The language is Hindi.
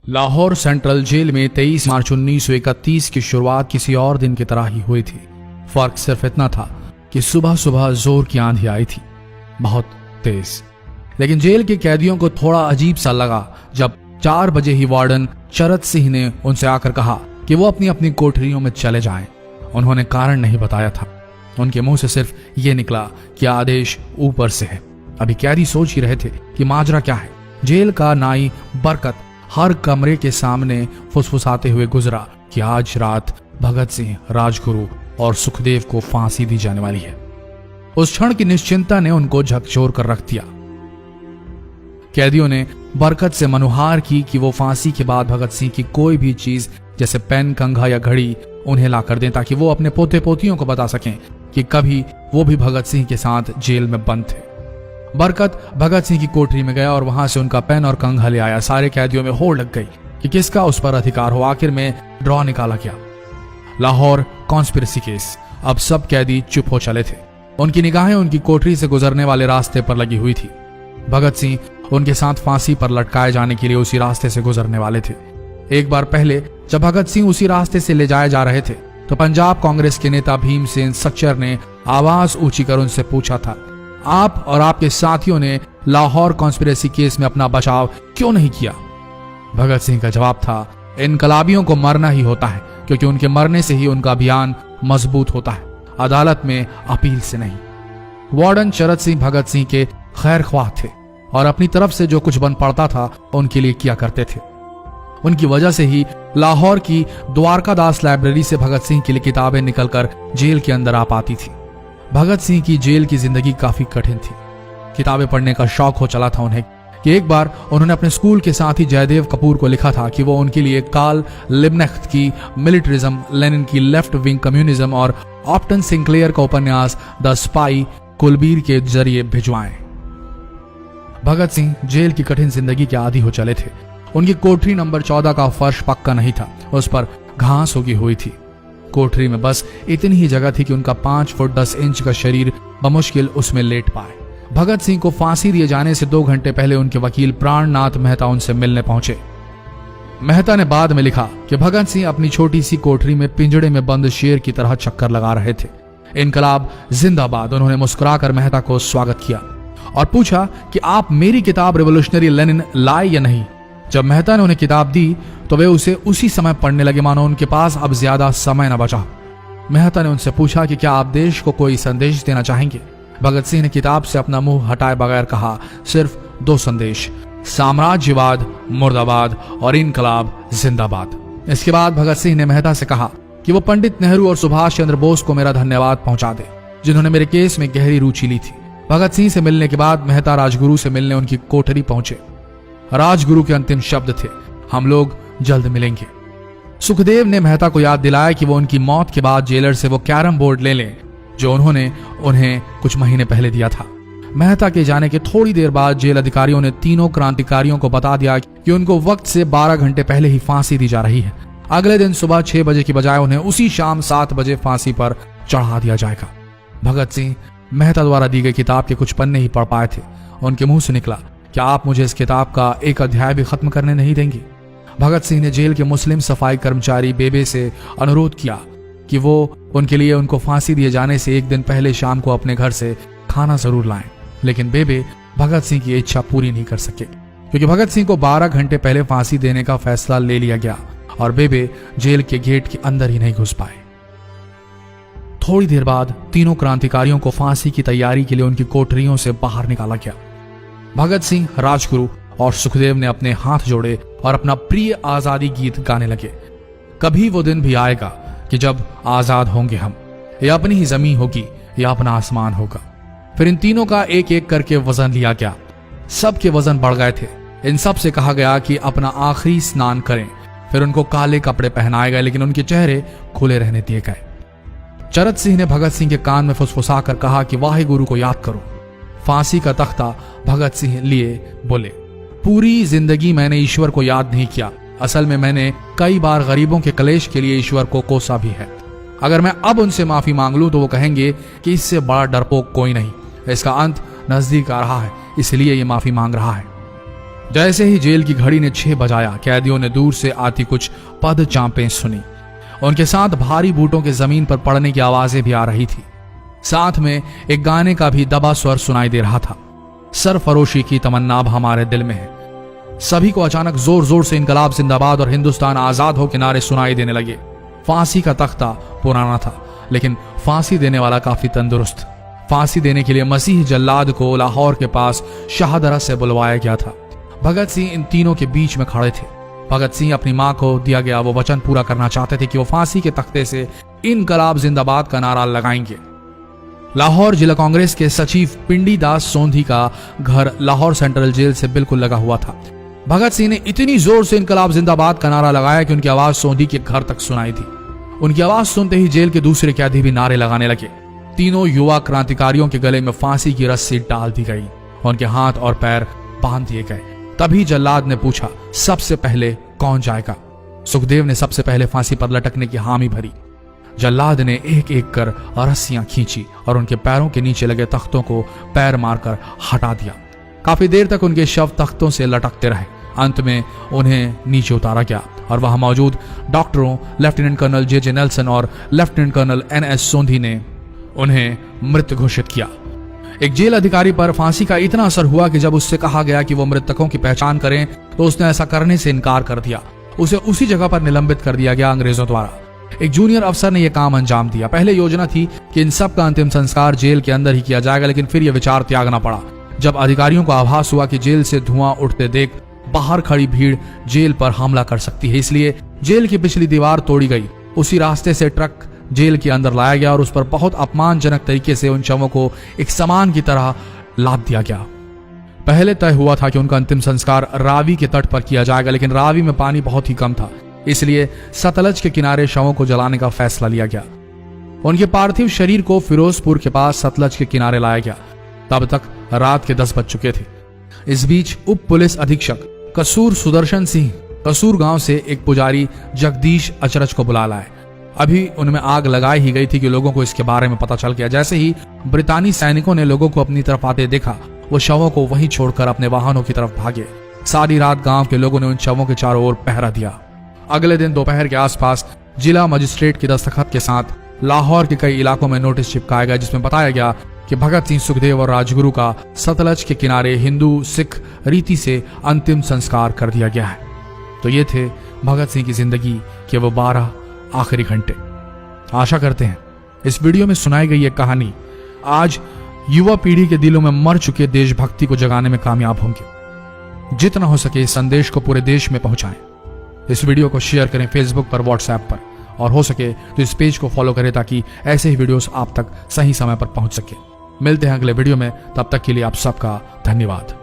लाहौर सेंट्रल जेल में 23 मार्च 1931 की शुरुआत किसी और दिन की तरह ही हुई थी। फर्क सिर्फ इतना था कि सुबह सुबह जोर की आंधी आई थी, बहुत तेज। लेकिन जेल के कैदियों को थोड़ा अजीब सा लगा जब 4 बजे ही वार्डन शरद सिंह ने उनसे आकर कहा कि वो अपनी अपनी कोठरियों में चले जाएं। उन्होंने कारण नहीं बताया था। उनके मुंह से सिर्फ ये निकला कि आदेश ऊपर से है। अभी कैदी सोच ही रहे थे कि माजरा क्या है। जेल का नाई बरकत हर कमरे के सामने फुसफुसाते हुए गुजरा कि आज रात भगत सिंह, राजगुरु और सुखदेव को फांसी दी जाने वाली है। उस क्षण की निश्चिंता ने उनको झकझोर कर रख दिया। कैदियों ने बरकत से मनुहार की कि वो फांसी के बाद भगत सिंह की कोई भी चीज जैसे पेन, कंघा या घड़ी उन्हें ला कर दें ताकि वो अपने पोते पोतियों को बता सकें कि कभी वो भी भगत सिंह के साथ जेल में बंद थे। बरकत भगत सिंह की कोठरी में गया और वहां से उनका पेन और कंघा ले आया। सारे कैदियों में होड़ लग गई कि किसका उस पर अधिकार हो। आखिर में ड्रॉ निकाला गया, लाहौर कॉन्स्पिरेसी केस। अब सब कैदी चुप हो चले थे। उनकी निगाहें उनकी कोठरी से गुजरने वाले रास्ते पर लगी हुई थी। भगत सिंह उनके साथ फांसी पर लटकाए जाने के लिए उसी रास्ते से गुजरने वाले थे। एक बार पहले जब भगत सिंह उसी रास्ते से ले जाए जा रहे थे तो पंजाब कांग्रेस के नेता भीमसेन सच्चर ने आवाज ऊंची कर उनसे पूछा था, आप और आपके साथियों ने लाहौर कॉन्स्पिरेसी केस में अपना बचाव क्यों नहीं किया? भगत सिंह का जवाब था, इनकलाबियों को मरना ही होता है क्योंकि उनके मरने से ही उनका अभियान मजबूत होता है, अदालत में अपील से नहीं। वार्डन शरद सिंह भगत सिंह के खैर ख्वाह थे और अपनी तरफ से जो कुछ बन पड़ता था उनके लिए किया करते थे। उनकी वजह से ही लाहौर की द्वारकादास लाइब्रेरी से भगत सिंह के लिए किताबें निकलकर जेल के अंदर आ पाती थी। भगत सिंह की जेल की जिंदगी काफी कठिन थी। किताबें पढ़ने का शौक हो चला था उन्हें कि एक बार उन्होंने अपने स्कूल के साथी जयदेव कपूर को लिखा था कि वो उनके लिए कार्ल लिब्कनेcht की मिलिट्रिज्म, लेनिन की लेफ्ट विंग कम्युनिज्म और ऑप्टन सिंक्लेयर का उपन्यास द स्पाई कुलबीर के जरिए भिजवाएं। भगत सिंह जेल की कठिन जिंदगी के आदी हो चले थे। उनकी कोठरी नंबर 14 का फर्श पक्का नहीं था, उस पर घास उगी हुई थी। कोठरी में बस इतनी ही जगह थी कि उनका 5 फुट 10 इंच का शरीर बमुश्किल उसमें लेट पाए। भगत सिंह को फांसी दिए जाने से 2 घंटे पहले उनके वकील प्राणनाथ मेहता उनसे मिलने पहुंचे। मेहता ने बाद में लिखा कि भगत सिंह अपनी छोटी सी कोठरी में पिंजड़े में बंद शेर की तरह चक्कर लगा रहे थे। इनकलाब जिंदाबाद। उन्होंने मुस्कुराकर मेहता को स्वागत किया और पूछा कि आप मेरी किताब रिवोल्यूशनरी लेनिन लाए या नहीं। जब मेहता ने उन्हें किताब दी तो वे उसे उसी समय पढ़ने लगे मानो उनके पास अब ज्यादा समय न बचा। मेहता ने उनसे पूछा कि क्या आप देश को कोई संदेश देना चाहेंगे? भगत सिंह ने किताब से अपना मुंह हटाए बगैर कहा, सिर्फ 2 संदेश, साम्राज्यवाद मुर्दाबाद और इनकलाब जिंदाबाद। इसके बाद भगत सिंह ने मेहता से कहा कि वो पंडित नेहरू और सुभाष चंद्र बोस को मेरा धन्यवाद पहुंचा दे जिन्होंने मेरे केस में गहरी रुचि ली थी। भगत सिंह से मिलने के बाद मेहता राजगुरु से मिलने उनकी कोठरी पहुंचे। राजगुरु के अंतिम शब्द थे, हम लोग जल्द मिलेंगे। सुखदेव ने मेहता को याद दिलाया कि वो उनकी मौत के बाद जेलर से वो कैरम बोर्ड ले लें जो उन्होंने उन्हें कुछ महीने पहले दिया था। मेहता के जाने के थोड़ी देर बाद जेल अधिकारियों ने तीनों क्रांतिकारियों को बता दिया कि उनको वक्त से 12 घंटे पहले ही फांसी दी जा रही है। अगले दिन सुबह 6 बजे की बजाय उन्हें उसी शाम 7 बजे फांसी पर चढ़ा दिया जाएगा। भगत सिंह मेहता द्वारा दी गई किताब के कुछ पन्ने ही पढ़ पाए थे। उनके मुंह से निकला, क्या आप मुझे इस किताब का एक अध्याय भी खत्म करने नहीं देंगे? भगत सिंह ने जेल के मुस्लिम सफाई कर्मचारी बेबे से अनुरोध किया कि वो उनके लिए उनको फांसी दिए जाने से 1 दिन पहले शाम को अपने घर से खाना जरूर लाएं। लेकिन बेबे भगत सिंह की इच्छा पूरी नहीं कर सके क्योंकि भगत सिंह को 12 घंटे पहले फांसी देने का फैसला ले लिया गया और बेबे जेल के गेट के अंदर ही नहीं घुस पाए। थोड़ी देर बाद तीनों क्रांतिकारियों को फांसी की तैयारी के लिए उनकी कोठरियों से बाहर निकाला गया। भगत सिंह, राजगुरु और सुखदेव ने अपने हाथ जोड़े और अपना प्रिय आजादी गीत गाने लगे। कभी वो दिन भी आएगा कि जब आजाद होंगे हम, या अपनी ही जमीन होगी या अपना आसमान होगा। फिर इन तीनों का एक एक करके वजन लिया गया। सबके वजन बढ़ गए थे। इन सब से कहा गया कि अपना आखिरी स्नान करें। फिर उनको काले कपड़े पहनाए गए लेकिन उनके चेहरे खुले रहने दिए गए। शरद सिंह ने भगत सिंह के कान में फुसफुसा कर कहा कि वाहे गुरु को याद करो। फांसी का तख्ता भगत सिंह लिए बोले, पूरी जिंदगी मैंने ईश्वर को याद नहीं किया। असल में मैंने कई बार गरीबों के कलेश के लिए ईश्वर को कोसा भी है। अगर मैं अब उनसे माफी मांग लूं तो वो कहेंगे कि इससे बड़ा डरपोक कोई नहीं। इसका अंत नजदीक आ रहा है, इसलिए ये माफी मांग रहा है। जैसे ही जेल की घड़ी ने 6 बजाया, कैदियों ने दूर से आती कुछ पद चांपें सुनी। उनके साथ भारी बूटों के जमीन पर पड़ने की आवाजें भी आ रही थी। साथ में एक गाने का भी दबा स्वर सुनाई दे रहा था, सरफरोशी की तमन्ना अब हमारे दिल में है। सभी को अचानक जोर जोर से इनकलाब जिंदाबाद और हिंदुस्तान आजाद हो के नारे सुनाई देने लगे। फांसी का तख्ता पुराना था, लेकिन फांसी देने वाला काफी तंदुरुस्त। फांसी देने के लिए मसीह जल्लाद को लाहौर के पास शाहदरा से बुलवाया गया था। भगत सिंह इन तीनों के बीच में खड़े थे। भगत सिंह अपनी मां को दिया गया वो वचन पूरा करना चाहते थे कि वो फांसी के तख्ते से इनकलाब जिंदाबाद का नारा लगाएंगे। लाहौर जिला कांग्रेस के सचिव पिंडी दास सोंधी का घर लाहौर सेंट्रल जेल से बिल्कुल लगा हुआ था। भगत सिंह ने इतनी जोर से इनकलाब जिंदाबाद का नारा लगाया कि उनकी आवाज सोंधी के घर तक सुनाई दी। उनकी आवाज सुनते ही जेल के दूसरे कैदी भी नारे लगाने लगे। तीनों युवा क्रांतिकारियों के गले में फांसी की रस्सी डाल दी गई, उनके हाथ और पैर बांध दिए गए। तभी जल्लाद ने पूछा, सबसे पहले कौन जाएगा? सुखदेव ने सबसे पहले फांसी पर लटकने की हामी भरी। जल्लाद ने एक एक कर रस्सियां खींची और उनके पैरों के नीचे लगे तख्तों को पैर मारकर हटा दिया। काफी देर तक उनके शव तख्तों से लटकते रहे। अंत में उन्हें नीचे उतारा गया और वहां मौजूद डॉक्टरों लेफ्टिनेंट कर्नल जे नेल्सन और लेफ्टिनेंट कर्नल NS सोंधी ने उन्हें मृत घोषित किया। एक जेल अधिकारी पर फांसी का इतना असर हुआ कि जब उससे कहा गया कि वो मृतकों की पहचान करें तो उसने ऐसा करने से इनकार कर दिया। उसे उसी जगह पर निलंबित कर दिया गया अंग्रेजों द्वारा। एक जूनियर अफसर ने यह काम अंजाम दिया। पहले योजना थी कि इन सब का अंतिम संस्कार जेल के अंदर ही किया जाएगा, लेकिन फिर यह विचार त्यागना पड़ा जब अधिकारियों को आभास हुआ कि जेल से धुआं उठते देख बाहर खड़ी भीड़ जेल पर हमला कर सकती है। इसलिए जेल की पिछली दीवार तोड़ी गई। उसी रास्ते से ट्रक जेल के अंदर लाया गया और उस पर बहुत अपमानजनक तरीके से उन शवों को एक सामान की तरह लाद दिया गया। पहले तय हुआ था कि उनका अंतिम संस्कार रावी के तट पर किया जाएगा, लेकिन रावी में पानी बहुत ही कम था, इसलिए सतलज के किनारे शवों को जलाने का फैसला लिया गया। उनके पार्थिव शरीर को फिरोजपुर के पास सतलज के किनारे लाया गया। तब तक रात के 10 बज चुके थे। इस बीच उप पुलिस अधीक्षक कसूर सुदर्शन सिंह कसूर गांव से एक पुजारी जगदीश अचरज को बुला लाए। अभी उनमें आग लगाई ही गई थी कि लोगों को इसके बारे में पता चल गया। जैसे ही ब्रितानी सैनिकों ने लोगों को अपनी तरफ आते देखा, वो शवों को वहीं छोड़कर अपने वाहनों की तरफ भागे। सारी रात गांव के लोगों ने उन शवों के चारों ओर पहरा दिया। अगले दिन दोपहर के आसपास जिला मजिस्ट्रेट की दस्तखत के साथ लाहौर के कई इलाकों में नोटिस चिपकाया गया, जिसमें बताया गया कि भगत सिंह, सुखदेव और राजगुरु का सतलज के किनारे हिंदू सिख रीति से अंतिम संस्कार कर दिया गया है। तो ये थे भगत सिंह की जिंदगी के वो 12 आखिरी घंटे। आशा करते हैं इस वीडियो में सुनाई गई ये कहानी आज युवा पीढ़ी के दिलों में मर चुके देशभक्ति को जगाने में कामयाब होंगे। जितना हो सके इस संदेश को पूरे देश में पहुंचाएं। इस वीडियो को शेयर करें फेसबुक पर, व्हाट्सएप पर, और हो सके तो इस पेज को फॉलो करें ताकि ऐसे ही वीडियोस आप तक सही समय पर पहुंच सके। मिलते हैं अगले वीडियो में, तब तक के लिए आप सबका धन्यवाद।